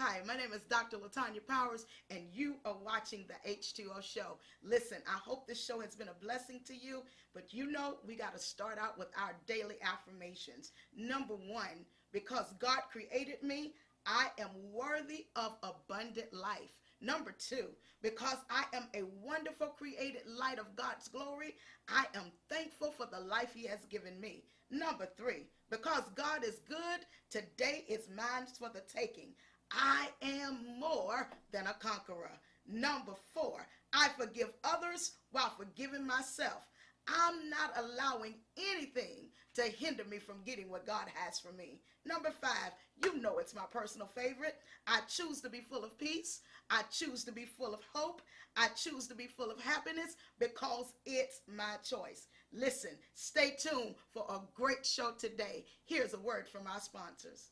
Hi, my name is Dr. Latanya Powers, and you are watching the H2O Show. Listen, I hope this show has been a blessing to you, but you know we got to start out with our daily affirmations. Number one, because God created me, I am worthy of abundant life. Number two, because I am a wonderful created light of God's glory, I am thankful for the life he has given me. Number three, because God is good, today is mine for the taking. I am more than a conqueror. Number four, I forgive others while forgiving myself. I'm not allowing anything to hinder me from getting what God has for me. Number five, you know it's my personal favorite. I choose to be full of peace. I choose to be full of hope. I choose to be full of happiness because it's my choice. Listen, stay tuned for a great show today. Here's a word from our sponsors.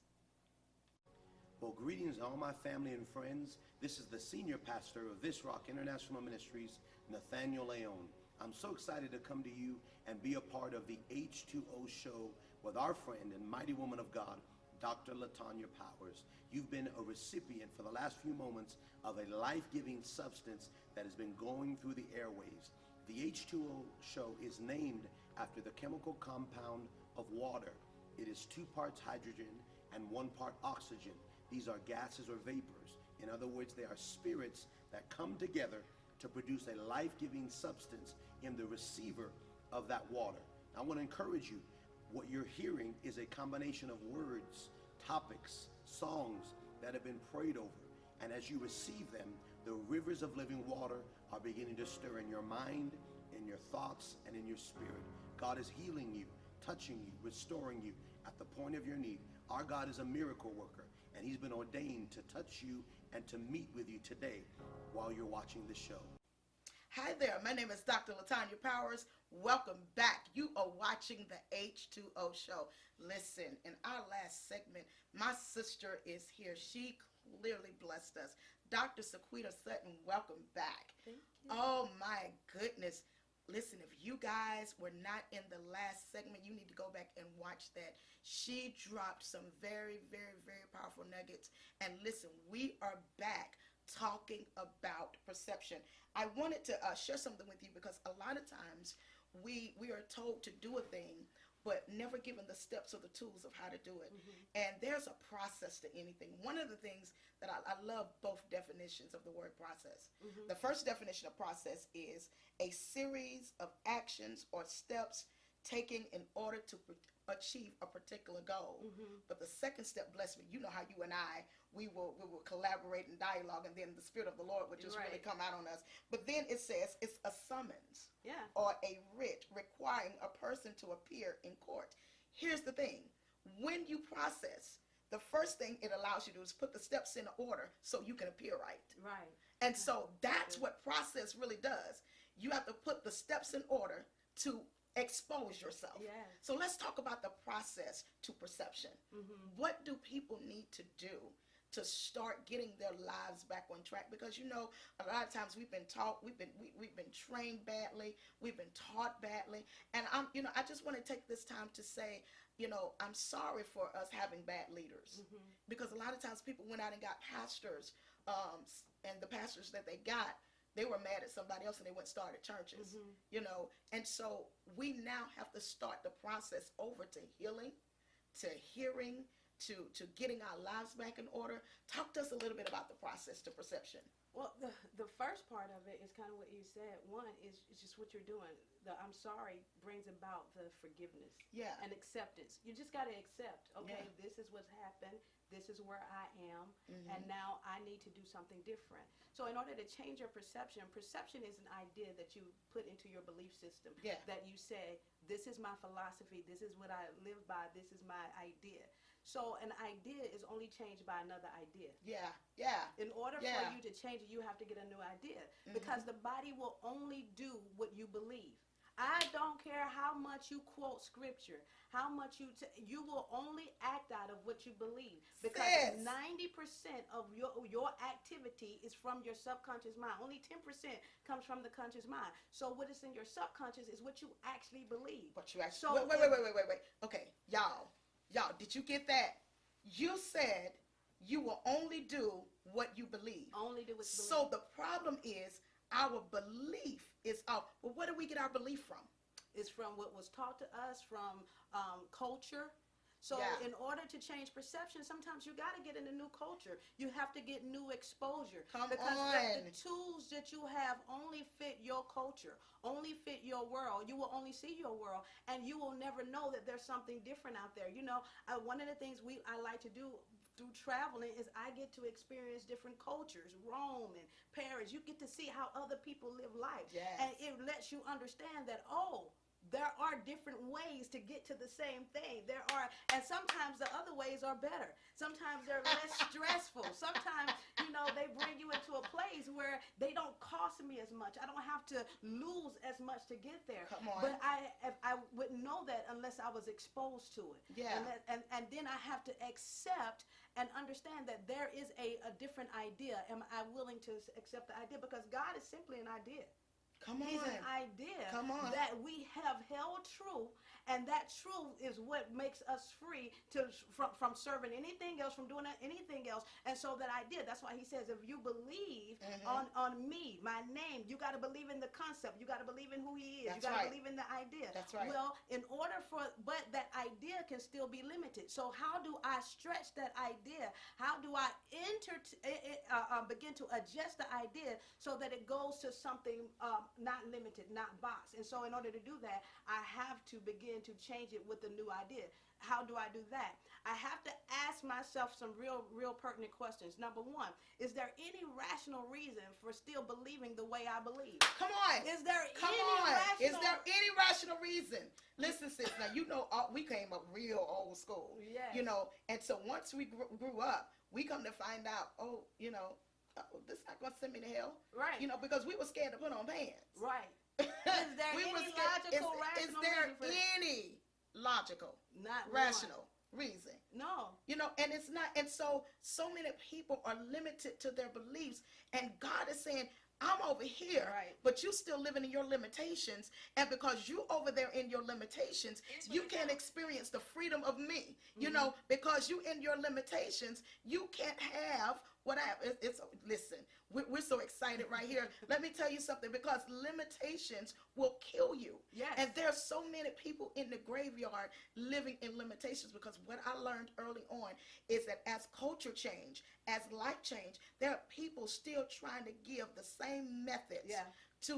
Well, greetings to all my family and friends. This is the senior pastor of This Rock International Ministries, Nathaniel Leon. I'm so excited to come to you and be a part of the H2O Show with our friend and mighty woman of God, Dr. Latanya Powers. You've been a recipient for the last few moments of a life-giving substance that has been going through the airwaves. The H2O Show is named after the chemical compound of water. It is 2 parts hydrogen and 1 part oxygen. These are gases or vapors. In other words, they are spirits that come together to produce a life-giving substance in the receiver of that water. I want to encourage you, what you're hearing is a combination of words, topics, songs that have been prayed over. And as you receive them, the rivers of living water are beginning to stir in your mind, in your thoughts, and in your spirit. God is healing you, touching you, restoring you at the point of your need. Our God is a miracle worker, and he's been ordained to touch you and to meet with you today while you're watching the show. Hi there, my name is Dr. Latanya Powers. Welcome back. You are watching the H2O Show. Listen, in our last segment, my sister is here. She clearly blessed us. Dr. Sequita Sutton, welcome back. Thank you. Oh my goodness. Listen, if you guys were not in the last segment, you need to go back and watch that. She dropped some very, very, very powerful nuggets. And listen, we are back talking about perception. I wanted to share something with you because a lot of times we are told to do a thing, but never given the steps or the tools of how to do it. Mm-hmm. And there's a process to anything. One of the things that I love both definitions of the word process. Mm-hmm. The first definition of process is a series of actions or steps taken in order to achieve a particular goal. Mm-hmm. But the second step, bless me, you know how you and I, we will collaborate and dialogue, and then the Spirit of the Lord would just really come out on us. But then it says it's a summons or a writ requiring a person to appear in court. Here's the thing. When you process, the first thing it allows you to do is put the steps in order so you can appear right. Right. And so that's what process really does. You have to put the steps in order to expose yourself. Yes. So let's talk about the process to perception. Mm-hmm. What do people need to do to start getting their lives back on track? Because you know, a lot of times we've been taught, we've been trained badly, we've been taught badly, and I just want to take this time to say, I'm sorry for us having bad leaders. Mm-hmm. Because a lot of times people went out and got pastors, and the pastors that they got, they were mad at somebody else and they went and started churches. Mm-hmm. And so we now have to start the process over to healing, to hearing, to getting our lives back in order. Talk to us a little bit about the process to perception. Well, the first part of it is kind of what you said. One is just what you're doing. The I'm sorry brings about the forgiveness and acceptance. You just got to accept, okay, this is what's happened. This is where I am, and now I need to do something different. So in order to change your perception is an idea that you put into your belief system, that you say, this is my philosophy, this is what I live by, this is my idea. So an idea is only changed by another idea. In order for you to change it, you have to get a new idea, because the body will only do what you believe. I don't care how much you quote scripture, how much you will only act out of what you believe, because 90% of your activity is from your subconscious mind. Only 10% comes from the conscious mind. So what is in your subconscious is what you actually believe. What you actually wait. Okay, y'all, did you get that? You said you will only do what you believe. Only do what you believe. So the problem is our belief is off. But where do we get our belief from? It's from what was taught to us, from culture. So in order to change perception, sometimes you got to get in a new culture. You have to get new exposure. Because the tools that you have only fit your culture, only fit your world. You will only see your world, and you will never know that there's something different out there. You know, one of the things I like to do through traveling is I get to experience different cultures. Rome and Paris, you get to see how other people live life. Yes. And it lets you understand that, there are different ways to get to the same thing. And sometimes the other ways are better. Sometimes they're less stressful. Sometimes, they bring you into a place where they don't cost me as much. I don't have to lose as much to get there. Come on. But I wouldn't know that unless I was exposed to it. Yeah. And then I have to accept and understand that there is a different idea. Am I willing to accept the idea? Because God is simply an idea. Come on. He's an idea that we have held true, and that truth is what makes us free from serving anything else, from doing anything else. And so that idea, that's why he says, if you believe on me, my name, you got to believe in the concept. You got to believe in who he is. That's you got to right. believe in the idea. That's right. Well, but that idea can still be limited. So how do I stretch that idea? How do I begin to adjust the idea so that it goes to something not limited, not boxed? And so in order to do that, I have to begin to change it with a new idea. How do I do that? I have to ask myself some real pertinent questions. Number one, is there any rational reason for still believing the way I believe? Come on. Is there Is there any rational reason? Listen, sis, now we came up real old school. Yes. And so once we grew up, we come to find out, this not going to send me to hell. Right. Because we were scared to put on pants. Right. Is there any logical, rational Is there reason for any logical, not rational reason? No. And it's not. And so many people are limited to their beliefs. And God is saying, I'm over here, right, but you still living in your limitations. And because you over there in your limitations, you can't experience the freedom of me. Because you in your limitations, you can't have what I have. Listen, we're so excited right here. Let me tell you something, because limitations will kill you. Yes. And there's so many people in the graveyard living in limitations, because what I learned early on is that as culture change, as life change, there are people still trying to give the same methods to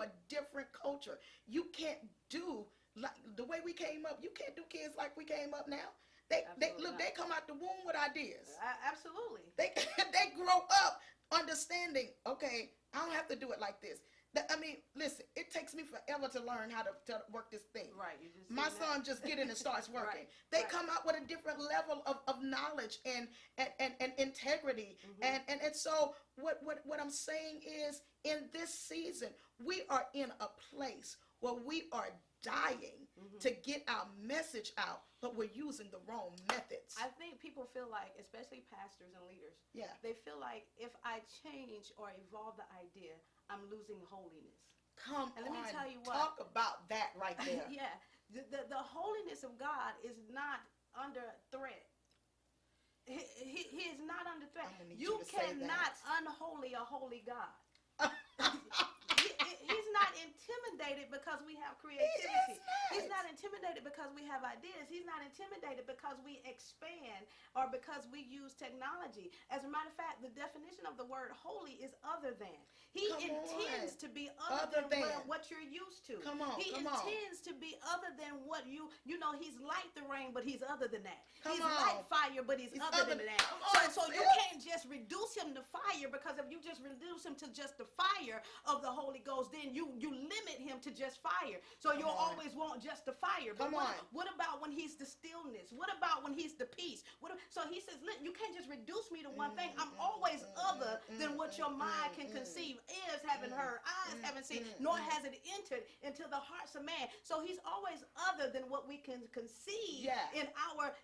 a different culture. You can't do like the way we came up. You can't do kids like we came up now. They come out the womb with ideas. Absolutely. They grow up understanding, okay, I don't have to do it like this. Listen, it takes me forever to learn how to work this thing. Right. My son just get in and starts working. They come out with a different level of knowledge and integrity. And so what I'm saying is, in this season, we are in a place where we are dying to get our message out, but we're using the wrong methods. I think people feel like, especially pastors and leaders, they feel like if I change or evolve the idea, I'm losing holiness. And let me tell you what. Talk about that right there. The holiness of God is not under threat. He is not under threat. You cannot unholy a holy God. He's not intimidated because we have creativity. He's not intimidated because we have ideas. He's not intimidated because we expand or because we use technology. As a matter of fact, the definition of the word holy is other than. He intends to be other than what you're used to. He intends to be other than what he's like the rain, but he's other than that. He's like fire, but he's other than that. So you can't just reduce him to fire, because if you just reduce him to just the fire of the Holy Ghost, then you limit him to just fire. So you'll always want just the fire. But what about when he's the stillness? What about when he's the peace? So he says, look, you can't just reduce me to one thing. I'm always other than what your mind can conceive. Ears haven't heard, eyes haven't seen, nor has it entered into the hearts of man. So he's always other than what we can conceive in our,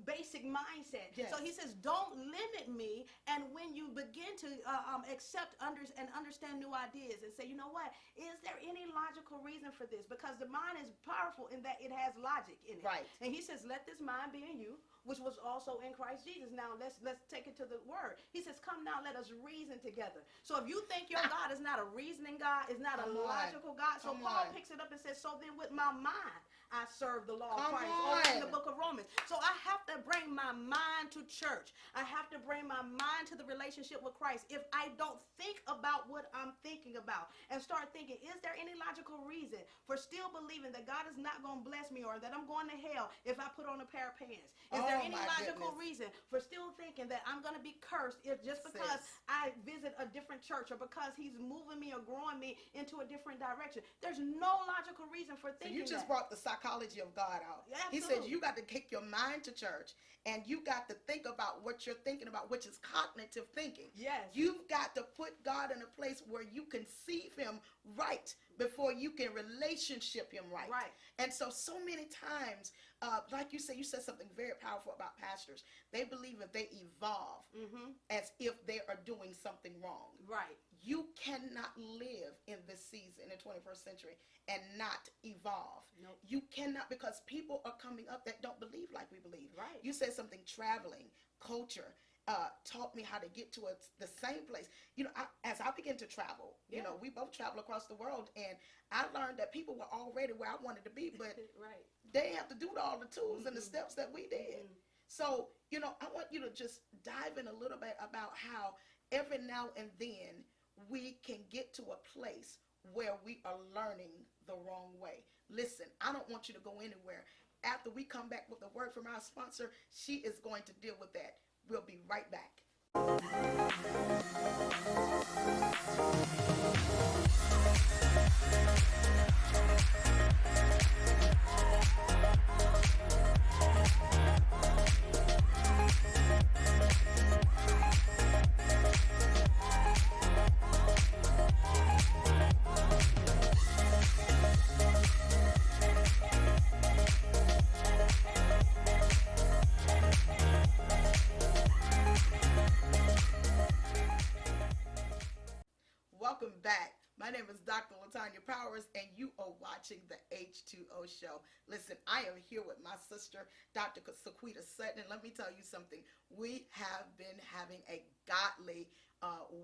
basic mindset. So he says, don't limit me. And when you begin to accept and understand new ideas and say, you know what, is there any logical reason for this? Because the mind is powerful in that it has logic in it. Right. And he says, let this mind be in you, which was also in Christ Jesus. Now let's take it to the word. He says, come now, let us reason together. So if you think your God is not a reasoning God, is not a logical God, so Paul picks it up and says, so then with my mind I serve the law of Christ. Over in the book of Romans. So I have to bring my mind to church. I have to bring my mind to the relationship with Christ. If I don't think about what I'm thinking about and start thinking, is there any logical reason for still believing that God is not going to bless me or that I'm going to hell if I put on a pair of pants? Is there any logical reason for still thinking that I'm going to be cursed if just because I visit a different church or because he's moving me or growing me into a different direction? There's no logical reason for thinking that. So you just brought the psychology of God out. Yeah, he says you got to take your mind to church and you got to think about what you're thinking about, which is cognitive thinking. Yes. You've got to put God in a place where you conceive him right before you can relationship him right. Right. And so many times, like you said something very powerful about pastors. They believe that they evolve as if they are doing something wrong. Right. You cannot live in this season in the 21st century and not evolve. Nope. You cannot, because people are coming up that don't believe like we believe. Right. You said something, traveling, culture, taught me how to get to the same place. You know, as I began to travel, you know, we both travel across the world, and I learned that people were already where I wanted to be, but right. they have to do all the tools and the steps that we did. So, you know, I want you to just dive in a little bit about how every now and then we can get to a place where we are learning the wrong way. Listen, I don't want you to go anywhere. After we come back with a word from our sponsor, she is going to deal with that. We'll be right back. Welcome back. My name is Dr. Latanya Powers, and you are watching the H2O Show. Listen, I am here with my sister, Dr. Sequita Sutton, and let me tell you something. We have been having a godly,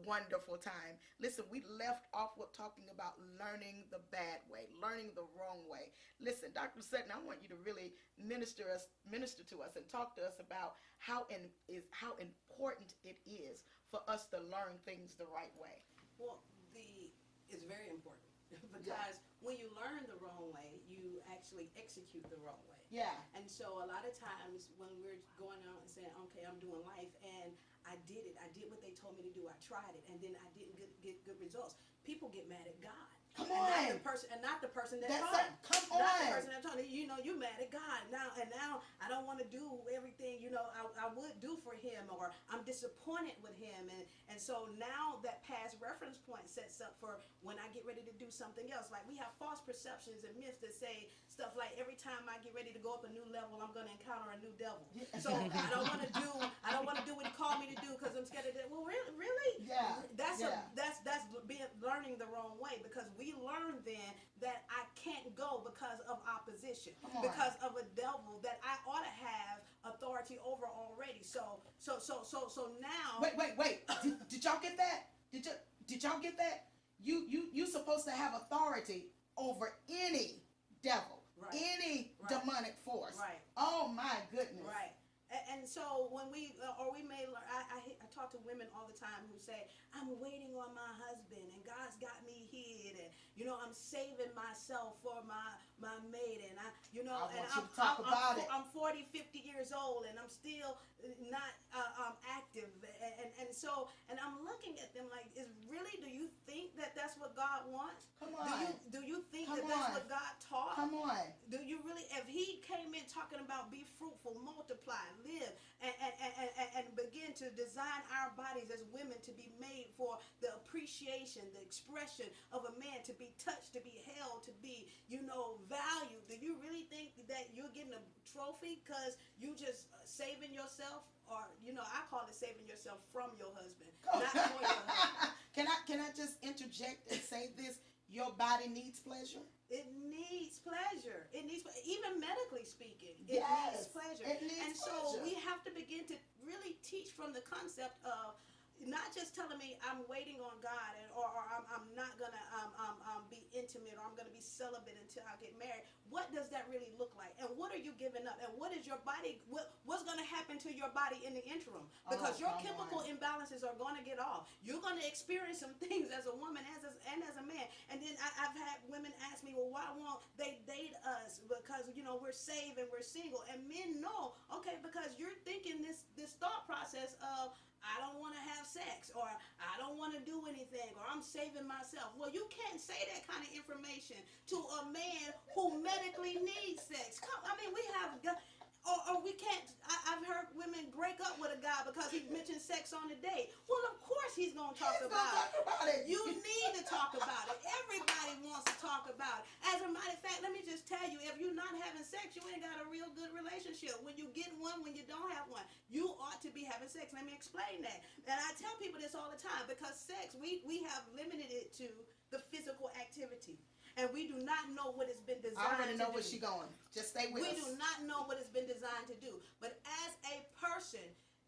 wonderful time. Listen, we left off with talking about learning the bad way, learning the wrong way. Listen, Dr. Sutton, I want you to really minister to us and talk to us about how important it is for us to learn things the right way. Well, it's very important because when you learn the wrong way, you actually execute the wrong way. Yeah. And so a lot of times when we're going out and saying, okay, I'm doing life and I did it. I did what they told me to do. I tried it, and then I didn't get good results. People get mad at God. Come on. And not the person that taught it. Come on. Not the person that taught it. You know, you mad at God now, and now I don't want to do everything, you know, I would do for him, or I'm disappointed with him. And so now that past reference point sets up for when I get ready to do something else. Like we have false perceptions and myths that say stuff like every time I get ready to go up a new level, I'm going to encounter a new devil. So I don't want to do what he called me to do because I'm scared of that. Well, really? Yeah. That's being learning the wrong way, because we learn then that I can't go because of opposition, because of a devil that I ought to have authority over already. So now. Wait. Did y'all get that? Did y'all get that? You supposed to have authority over any devil, any demonic force. Right. Oh my goodness. Right. And so when we may learn, I talk to women all the time who say, I'm waiting on my husband and God's got me hid, and you know, I'm saving myself for my mate, and I'm 40, 50 years old and I'm still not active, and so I'm looking at them like, do you think that that's what God wants? Come on. Do you think that's what God taught? Come on. Do you really, if he came in talking about be fruitful, multiply, live, and begin to design our bodies as women to be made for the appreciation, the expression of a man, to be touched, to be held, to be, valued, do you really think that you're getting a trophy because you just saving yourself? Or, I call it saving yourself from your husband, not for your husband. I just interject and say this? Your body needs pleasure. It needs pleasure. It needs, even medically speaking, it yes, needs pleasure. It needs and pleasure. So we have to begin to really teach from the concept of not just telling me I'm waiting on God, or I'm not gonna be intimate, or I'm gonna be celibate until I get married. What does that really look like? And what are you giving up? And what is your body? What's gonna happen to your body in the interim? Because your chemical imbalances are gonna get off. You're gonna experience some things as a woman, and as a man. And then I've had women ask me, well, why won't they date us? Because we're saved and we're single. And men know, okay, because you're thinking this thought process of, I don't want to have sex, or I don't want to do anything, or I'm saving myself. Well, you can't say that kind of information to a man who medically needs sex. We have, or we can't. I've heard women break up with a guy because he mentioned sex on the date. Well, of course he's going to talk about it. You need to talk about it. Everybody wants to talk about it. As a matter of fact, let me just tell you, if you're not having sex, you ain't got a real good relationship. When you get one, when you don't have one, you ought to be having sex. Let me explain that. And I tell people this all the time, because sex, we have limited it to the physical activity. And we do not know what it's been designed to do. I already know where she's going. Just stay with us. We do not know what it's been designed to do. But as a person,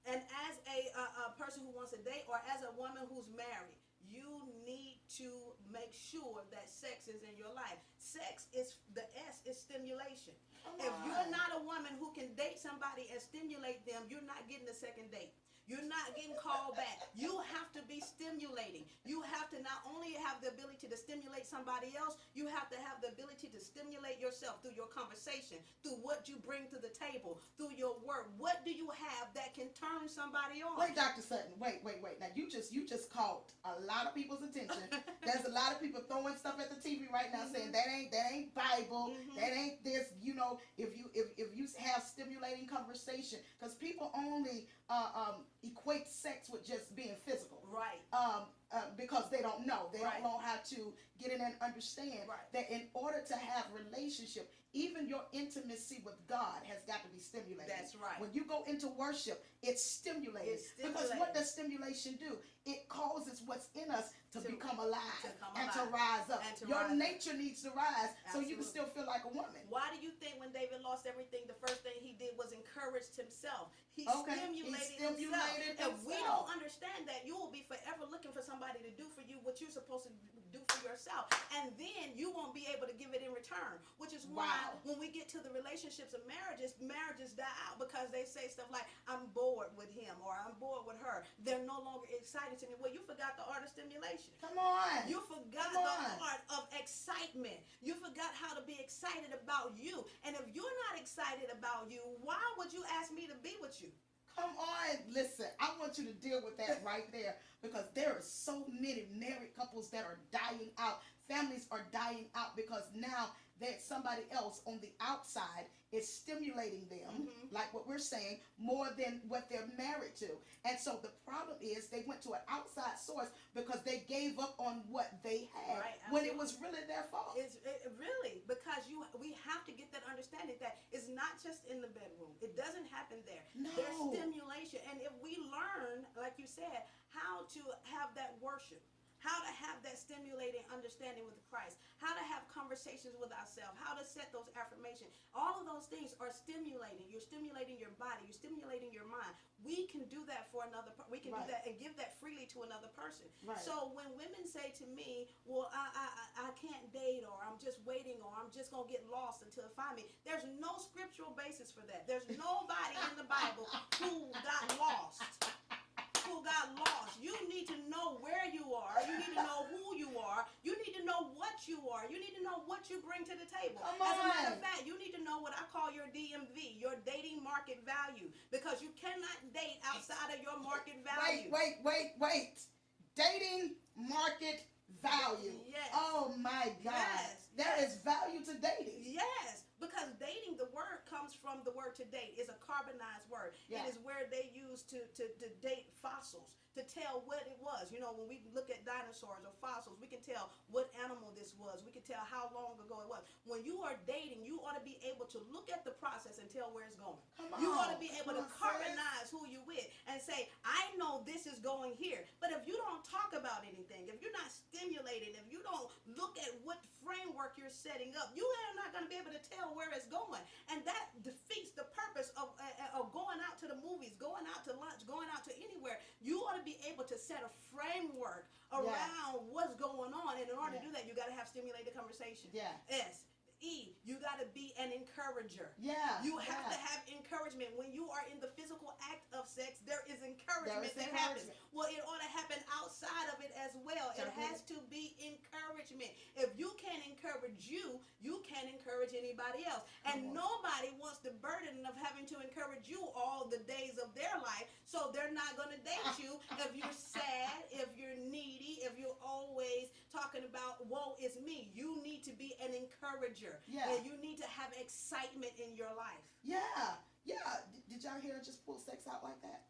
and as a person who wants to date, or as a woman who's married, you need to make sure that sex is in your life. Sex is, the S is stimulation. If you're not a woman who can date somebody and stimulate them, you're not getting a second date. You're not getting called back. You have to be stimulating. You have to not only have the ability to stimulate somebody else, you have to have the ability to stimulate yourself through your conversation, through what you bring to the table, through your work. What do you have that can turn somebody on? Wait, Dr. Sutton, wait. Now you just caught a lot of people's attention. There's a lot of people throwing stuff at the TV right now, saying that ain't Bible, that ain't this. If you have stimulating conversation, because people only equate sex with just being physical, right? Because they don't know. They don't know how to get in and understand that in order to have relationship, even your intimacy with God has got to be stimulated. That's right. When you go into worship, it's stimulated. Because what does stimulation do? It causes what's in us to become alive and to rise up. Your nature needs to rise so you can still feel like a woman. Why do you think when David lost everything, the first thing he did was encouraged himself? He stimulated himself. If we don't understand that, you will be forever looking for somebody to do for you what you're supposed to do for yourself. And then you won't be able to give it in return, which is why when we get to the relationships of marriages die out because they say stuff like, I'm bored with him or I'm bored with her. They're no longer excited to me. Well, you forgot the art of stimulation. Come on. You forgot the art of excitement. You forgot how to be excited about you. And if you're not excited about you, why would you ask me to be with you? Come on, listen, I want you to deal with that right there, because there are so many married couples that are dying out. Families are dying out because now that somebody else on the outside is stimulating them, like what we're saying, more than what they're married to. And so the problem is they went to an outside source because they gave up on what they had when it was really their fault. Really, because we have to get that understanding that it's not just in the bedroom. It doesn't happen there. No. There's stimulation. And if we learn, like you said, how to have that worship, how to have that stimulating understanding with Christ, how to have conversations with ourselves, how to set those affirmations. All of those things are stimulating. You're stimulating your body. You're stimulating your mind. We can do that for another. We can do that and give that freely to another person. So when women say to me, well, I can't date, or I'm just waiting, or I'm just going to get lost until it find me, there's no scriptural basis for that. There's nobody in the Bible who got lost. You need to know where you are. You need to know who you are. You need to know what you are. You need to know what you bring to the table. As a matter of fact, you need to know what I call your DMV, your dating market value, because you cannot date outside of your market value. Wait. Dating market value. Yes. Oh my God. Yes. There is value to dating. Yes. Because dating, the word comes from the word to date. It's a carbonized word. It is where they use to date fossils, to tell what it was. When we look at dinosaurs or fossils, we can tell what animal this was. We can tell how long ago it was. When you are dating, you ought to be able to look at the process and tell where it's going. You ought to be able to carbonize who you with and say, I know this is going here. But if you don't talk about anything, if you're setting up, you are not going to be able to tell where it's going. And that defeats the purpose of going out to the movies, going out to lunch, going out to anywhere. You ought to be able to set a framework around what's going on. And in order to do that, you got to have stimulated conversation. S. E, you got to be an encourager. You have to have encouragement. When you are in the physical act of sex, there is encouragement that happens. Well, it ought to happen outside of it as well. It has to be encouragement. If you can't encourage you, you can't encourage anybody else. And nobody wants the burden of having to encourage you all the days of their life, so they're not going to date you if you're sad, if you're needy, if you're always talking about, woe is me. You need to be an encourager. And you need to have excitement in your life. Did y'all hear her just pull sex out like that?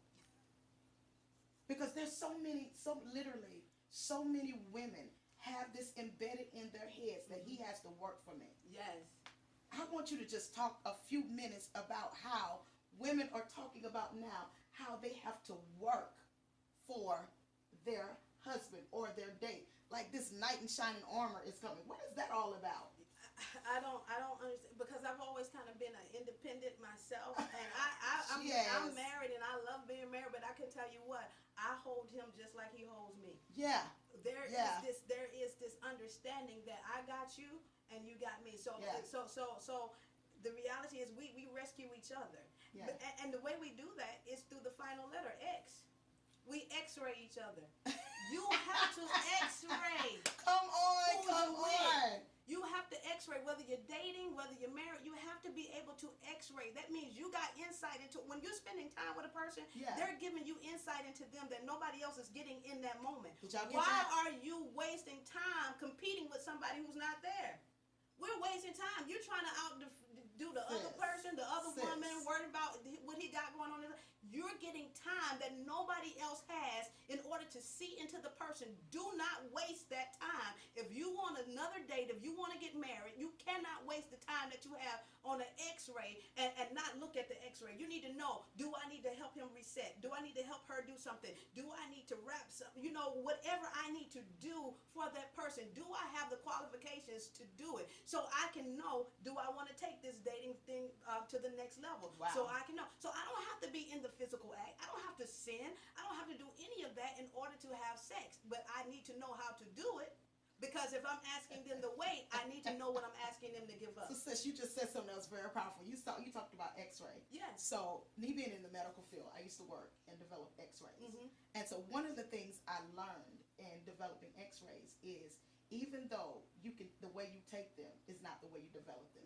Because there's so many women have this embedded in their heads that he has to work for me. I want you to just talk a few minutes about how women are talking about now how they have to work for their husband or their date. Like this knight in shining armor is coming. What is that all about? I don't understand, because I've always kind of been an independent myself, and I'm married and I love being married, but I can tell you what, I hold him just like he holds me. There is this understanding that I got you and you got me. So the reality is we rescue each other. And the way we do that is through the final letter, X. We X-ray each other. You have to X-ray. Come on. You have to X-ray, whether you're dating, whether you're married, you have to be able to X-ray. That means you got insight into, when you're spending time with a person, they're giving you insight into them that nobody else is getting in that moment. Why are you wasting time competing with somebody who's not there? We're wasting time. You're trying to outdo the other person, the other woman, worried about what he got going on. You're getting time that nobody else has in order to see into the person. Do not waste that time. If you want another date, if you want to get married, you cannot waste the time that you have on an X-ray and not look at the X-ray. You need to know, do I need to help him reset? Do I need to help her do something? Do I need to wrap something? You know, whatever I need to do for that person, do I have the qualifications to do it? So I can know, do I want to take this dating thing to the next level? So I can know. So I don't have to be in the physical act. I don't have to sin. I don't have to do any of that in order to have sex. But I need to know how to do it, because if I'm asking them to wait, I need to know what I'm asking them to give up. So sis, you just said something else very powerful. You talked about X-ray. So me being in the medical field, I used to work and develop X-rays. And so one of the things I learned in developing X-rays is, even though the way you take them is not the way you develop them.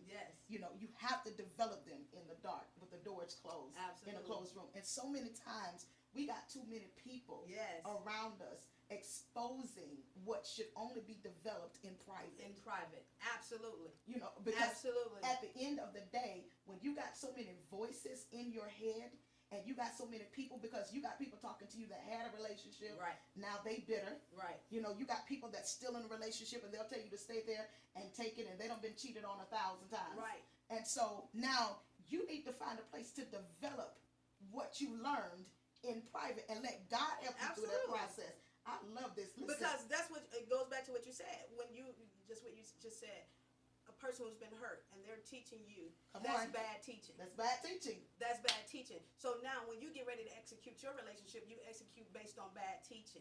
You know, you have to develop them in the dark with the doors closed, in a closed room. And so many times we got too many people around us exposing what should only be developed in private. Absolutely. You know, because at the end of the day, when you got so many voices in your head, and you got so many people, because you got people talking to you that had a relationship, now they bitter. You know, you got people that's still in a relationship and they'll tell you to stay there and take it, and they done been cheated on 1,000 times. And so now you need to find a place to develop what you learned in private and let God help you through that process. I love this. Listen. Because that's what, it goes back to what you said. When you just said, a person who's been hurt and they're teaching you, that's bad teaching. That's bad teaching. That's bad teaching. So now when you get ready to execute your relationship, you execute based on bad teaching.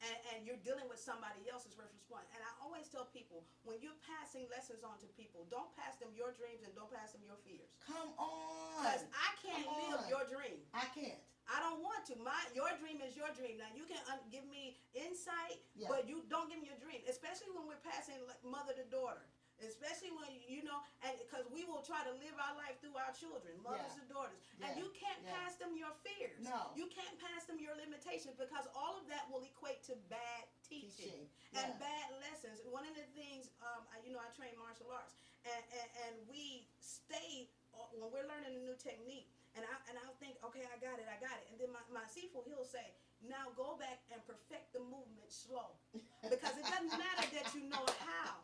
And you're dealing with somebody else's reference point. And I always tell people, when you're passing lessons on to people, don't pass them your dreams and don't pass them your fears. Come on. Because I can't live your dream. I can't. I don't want to. Your dream is your dream. Now, you can give me insight, but you don't give me your dream, especially when we're passing like mother to daughter. Especially when, you know, and because we will try to live our life through our children, mothers and daughters. And you can't pass them your fears. No. You can't pass them your limitations, because all of that will equate to bad teaching and bad lessons. One of the things, you know, I train martial arts, and we stay, when we're learning a new technique, and I'll think, okay, I got it. And then my Sifu, he'll say, now go back and perfect the movement slow. Because it doesn't matter that you know how.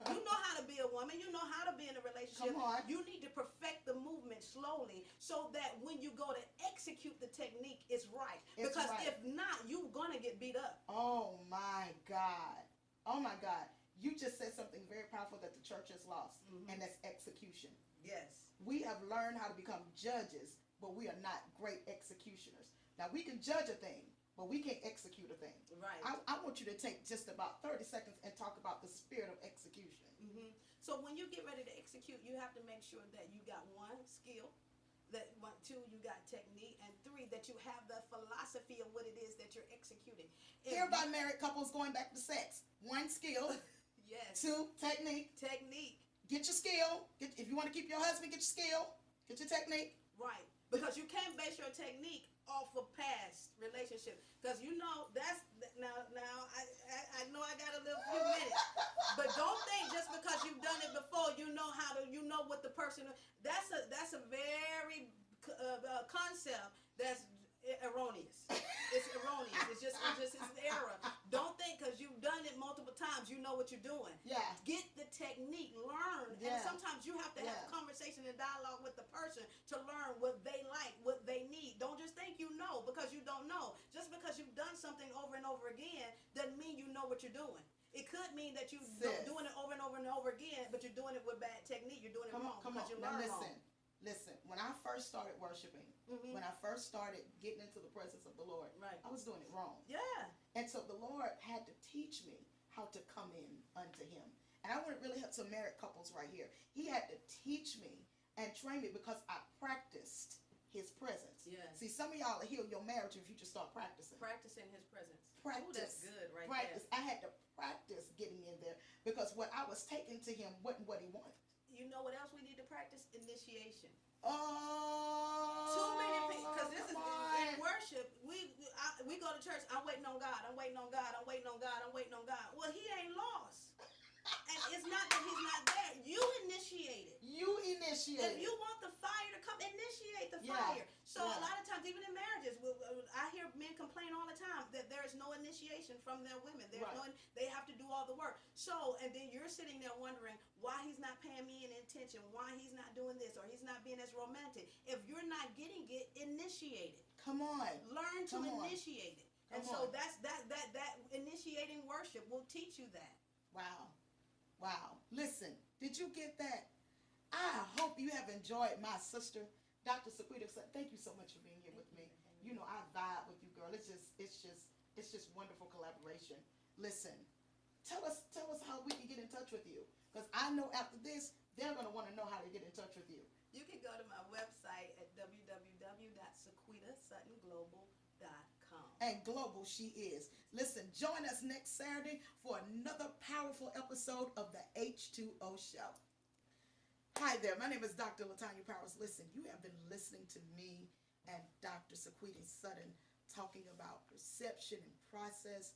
You know how to be a woman. You know how to be in a relationship. Come on. You need to perfect the movement slowly so that when you go to execute the technique, it's right. Because if not, you're going to get beat up. Oh, my God. Oh, my God. You just said something very powerful that the church has lost, and that's execution. Yes. We have learned how to become judges, but we are not great executioners. Now, we can judge a thing, but we can't execute a thing. Right. I want you to take just about 30 seconds and talk about the spirit of execution. So when you get ready to execute, you have to make sure that you got one, skill, that one, two, you got technique, and three, that you have the philosophy of what it is that you're executing. Hereby married couples going back to sex. One, skill. Yes. Two, technique. Technique. Get your skill. If you want to keep your husband, get your skill. Get your technique. Right. Because you can't base your technique off of past relationship. Because you know that's now I know I got a little few minutes, but don't think just because you've done it before you know what the person. That's a very concept that's erroneous. It's erroneous. It's just an error. Don't think because you've done it multiple times you know what you're doing. Yeah. Get the technique, learn, and sometimes you have to have a conversation and dialogue with the person to learn what they like, what they need. Don't just think you know because you don't know. Just because you've done something over and over again doesn't mean you know what you're doing. It could mean that you're doing it over and over and over again, but you're doing it with bad technique. You're doing it wrong because you learn wrong. Listen, when I first started worshiping, when I first started getting into the presence of the Lord, I was doing it wrong. Yeah. And so the Lord had to teach me how to come in unto him. And I want to really help some married couples right here. He had to teach me and train me because I practiced his presence. Yeah. See, some of y'all will heal your marriage if you just start practicing. Practicing his presence. Practice. Ooh, that's good right practice. there. I had to practice getting in there because what I was taking to him wasn't what he wanted. You know what else we need to practice? Initiation. Oh, too many people, because this is in worship. We go to church. I'm waiting on God. I'm waiting on God. I'm waiting on God. I'm waiting on God. Well, he ain't lost, and it's not that he's not there. You initiate it. You initiate. If you want the fire to come, initiate the fire. So a lot of times, even in marriages, I hear men complain all the time that there is no initiation from their women. They have to do all the work. So, and then you're sitting there wondering why he's not paying me any attention, why he's not doing this, or he's not being as romantic. If you're not getting it, initiate it. Come on. Learn to initiate it. And so that initiating worship will teach you that. Wow. Listen, did you get that? I hope you have enjoyed my sister, Dr. Sequita. Thank you so much for being here with me. You know, I vibe with you, girl. It's just wonderful collaboration. Listen, tell us how we can get in touch with you. Because I know after this, they're going to want to know how to get in touch with you. You can go to my website at www.sequitaSuttonGlobal.com. And global she is. Listen, join us next Saturday for another powerful episode of the H2O Show. Hi there, my name is Dr. Latanya Powers. Listen, you have been listening to me and Dr. Sequita Sutton talking about perception and process,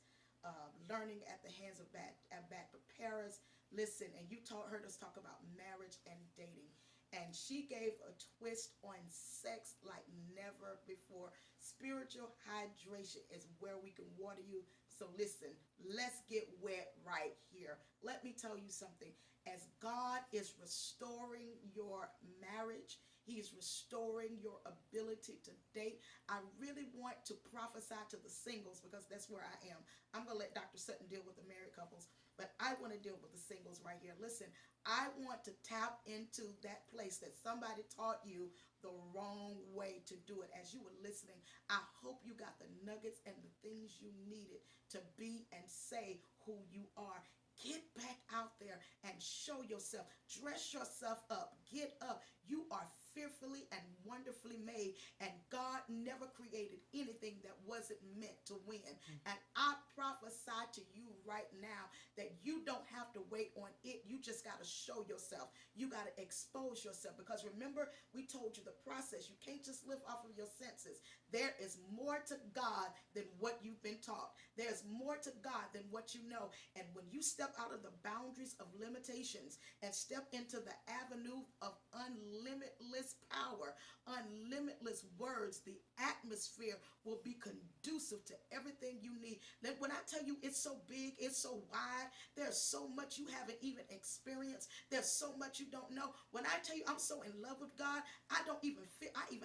learning at the hands of back preparers. Listen, and you heard us talk about marriage and dating. And she gave a twist on sex like never before. Spiritual hydration is where we can water you. So listen, let's get wet right here. Let me tell you something. As God is restoring your marriage, He is restoring your ability to date. I really want to prophesy to the singles because that's where I am. I'm going to let Dr. Sutton deal with the married couples, but I want to deal with the singles right here. Listen, I want to tap into that place that somebody taught you the wrong way to do it. As you were listening, I hope you got the nuggets and the things you needed to be and say who you are. Get back out there and show yourself. Dress yourself up. Get up. You are fearfully and wonderfully made, and God never created anything that wasn't meant to win. And I prophesy to you right now that you don't have to wait on it. You just got to show yourself. You got to expose yourself, because remember, we told you the process. You can't just live off of your senses. There is more to God than what you've been taught. There's more to God than what you know. And when you step out of the boundaries of limitations and step into the avenue of unlimitless power, unlimitless words, the atmosphere will be conducive to everything you need. When I tell you it's so big, it's so wide, there's so much you haven't even experienced. There's so much you don't know. When I tell you I'm so in love with God, I even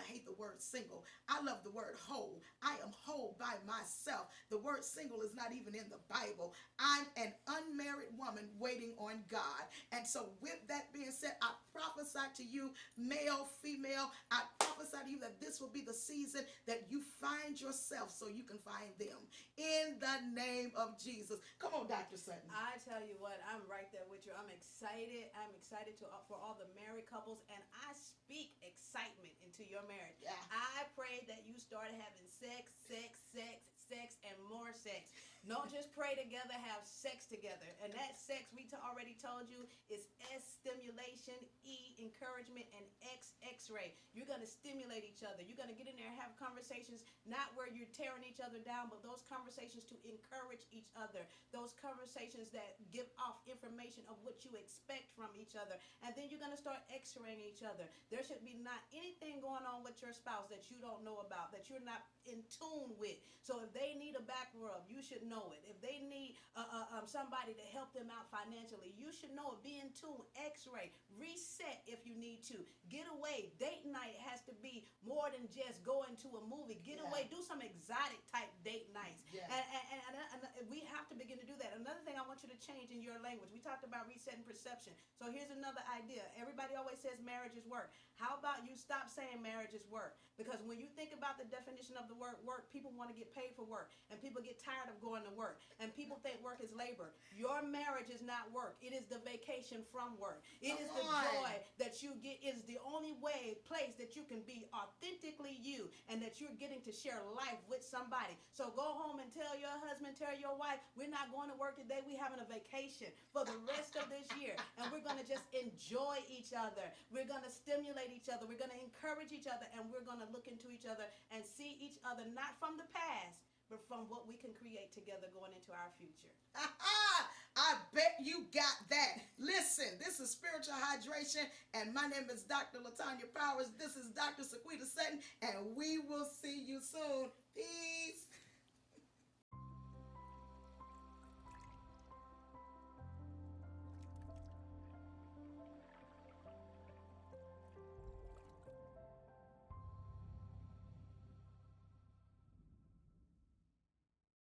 hate the word single. I love the word whole. I am whole by myself. The word single single is not even in the Bible. I'm an unmarried woman waiting on God. And so with that being said, I prophesy to you, male, female, I prophesy to you that this will be the season that you find yourself so you can find them. In the name of Jesus. Come on, Dr. Sutton. I tell you what, I'm right there with you. I'm excited. I'm excited for all the married couples, and I speak excitement into your marriage. Yeah. I pray that you start having sex, and more sex. Don't just pray together, have sex together. And that sex, we already told you, is S, stimulation, E, encouragement, and X, X-ray. You're going to stimulate each other. You're going to get in there and have conversations, not where you're tearing each other down, but those conversations to encourage each other. Those conversations that give off information of what you expect from each other. And then you're going to start X-raying each other. There should be not anything going on with your spouse that you don't know about, that you're not in tune with. So if they need a back rub, you should know it. If they need somebody to help them out financially, you should know it. Be in tune. X-ray. Reset if you need to. Get away. Date night has to be more than just going to a movie. Get away. Do some exotic type date nights. Yeah. And we have to begin to do that. Another thing I want you to change in your language. We talked about resetting perception. So here's another idea. Everybody always says marriage is work. How about you stop saying marriage is work? Because when you think about the definition of the word work, people want to get paid for work. And people get tired of going to work. And people think work is labor. Your marriage is not work. It is the vacation from work. It is the joy that you get. It is the only place that you can be authentically you, and that you're getting to share life with somebody. So go home and tell your husband, tell your wife, we're not going to work today. We're having a vacation for the rest of this year. And we're going to just enjoy each other. We're going to stimulate each other. We're going to encourage each other. And we're going to look into each other and see each other, not from the past, but from what we can create together going into our future. I bet you got that. Listen, this is Spiritual Hydration, and my name is Dr. LaTanya Powers. This is Dr. Sequita Sutton, and we will see you soon. Peace.